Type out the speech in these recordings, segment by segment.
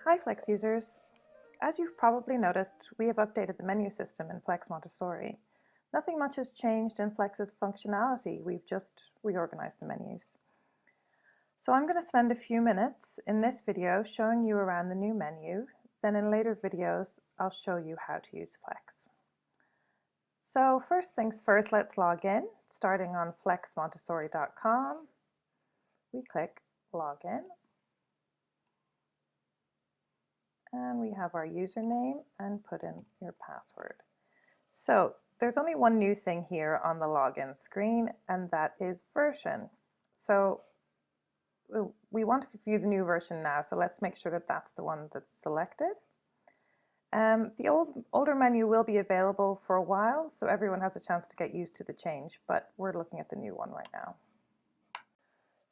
Hi Flex users! As you've probably noticed, we have updated the menu system in Flex Montessori. Nothing much has changed in Flex's functionality, we've just reorganized the menus. So I'm going to spend a few minutes in this video showing you around the new menu, then in later videos I'll show you how to use Flex. So first things first, let's log in. Starting on flexmontessori.com, we click Login. And we have our username and put in your password. So there's only one new thing here on the login screen, and that is version. So we want to view the new version now, so let's make sure that that's the one that's selected. The older menu will be available for a while, so everyone has a chance to get used to the change, but we're looking at the new one right now.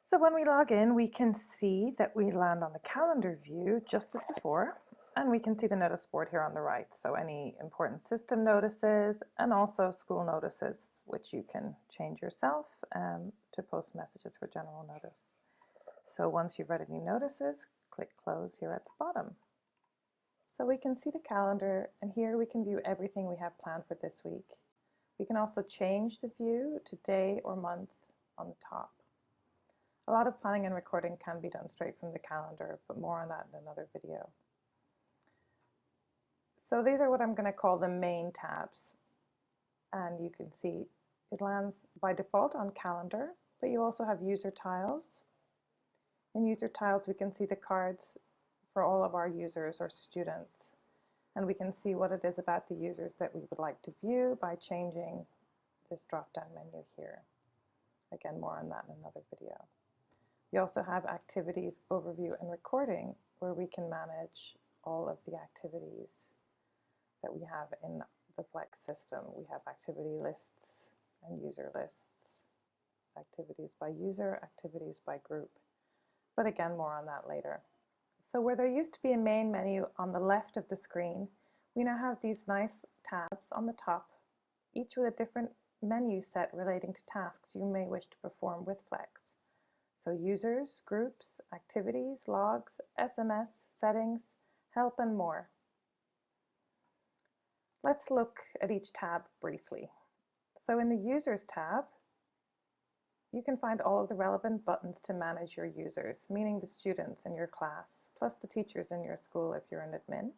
So when we log in, we can see that we land on the calendar view just as before, and we can see the notice board here on the right. So any important system notices and also school notices, which you can change yourself to post messages for general notice. So once you've read any notices, click close here at the bottom. So we can see the calendar, and here we can view everything we have planned for this week. We can also change the view to day or month on the top. A lot of planning and recording can be done straight from the calendar, but more on that in another video. So these are what I'm going to call the main tabs. And you can see it lands by default on calendar, but you also have user tiles. In user tiles, we can see the cards for all of our users or students. And we can see what it is about the users that we would like to view by changing this drop-down menu here. Again, more on that in another video. We also have activities, overview, and recording, where we can manage all of the activities that we have in the Flex system. We have activity lists and user lists, activities by user, activities by group. But again, more on that later. So where there used to be a main menu on the left of the screen, we now have these nice tabs on the top, each with a different menu set relating to tasks you may wish to perform with Flex. So users, groups, activities, logs, SMS, settings, help, and more. Let's look at each tab briefly. So in the Users tab, you can find all of the relevant buttons to manage your users, meaning the students in your class, plus the teachers in your school if you're an admin.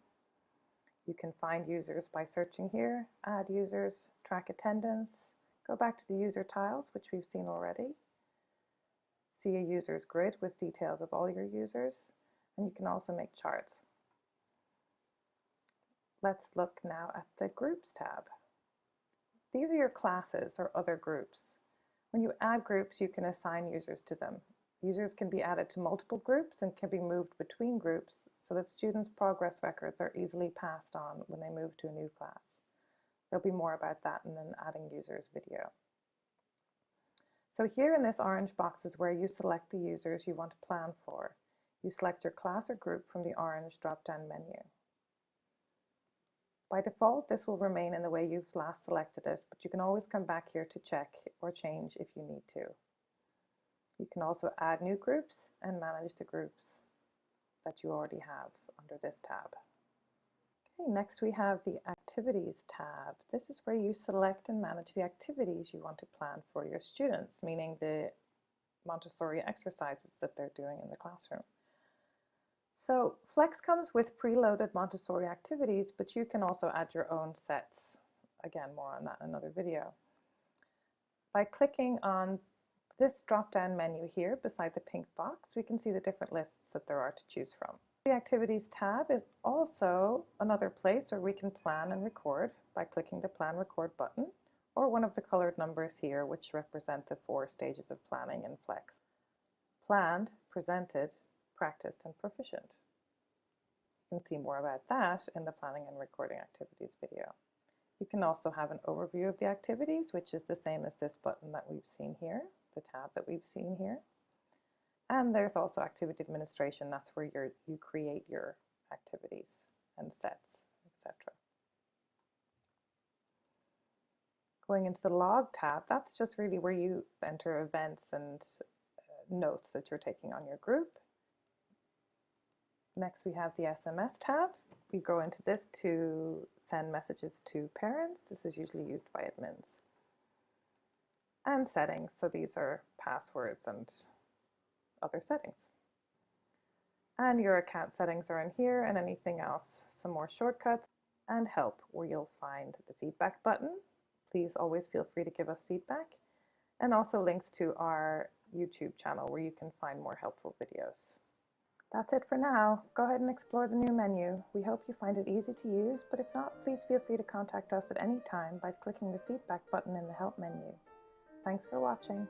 You can find users by searching here, add users, track attendance, go back to the user tiles, which we've seen already, see a user's grid with details of all your users, and you can also make charts. Let's look now at the Groups tab. These are your classes or other groups. When you add groups, you can assign users to them. Users can be added to multiple groups and can be moved between groups so that students' progress records are easily passed on when they move to a new class. There'll be more about that in an Adding Users video. So here in this orange box is where you select the users you want to plan for. You select your class or group from the orange drop-down menu. By default, this will remain in the way you've last selected it, but you can always come back here to check or change if you need to. You can also add new groups and manage the groups that you already have under this tab. Okay, next we have the Activities tab. This is where you select and manage the activities you want to plan for your students, meaning the Montessori exercises that they're doing in the classroom. So Flex comes with preloaded Montessori activities, but you can also add your own sets. Again, more on that in another video. By clicking on this drop-down menu here beside the pink box, we can see the different lists that there are to choose from. The Activities tab is also another place where we can plan and record by clicking the Plan Record button, or one of the colored numbers here, which represent the 4 stages of planning in Flex. Planned, presented, practiced, and proficient. You can see more about that in the Planning and Recording Activities video. You can also have an overview of the activities, which is the same as this button that we've seen here, the tab that we've seen here. And there's also Activity Administration. That's where you create your activities and sets, etc. Going into the log tab, that's just really where you enter events and notes that you're taking on your group. Next we have the SMS tab. We go into this to send messages to parents. This is usually used by admins. And settings, so these are passwords and other settings. And your account settings are in here, and anything else, some more shortcuts, and help, where you'll find the feedback button. Please always feel free to give us feedback, and also links to our YouTube channel where you can find more helpful videos. That's it for now. Go ahead and explore the new menu. We hope you find it easy to use, but if not, please feel free to contact us at any time by clicking the feedback button in the help menu. Thanks for watching.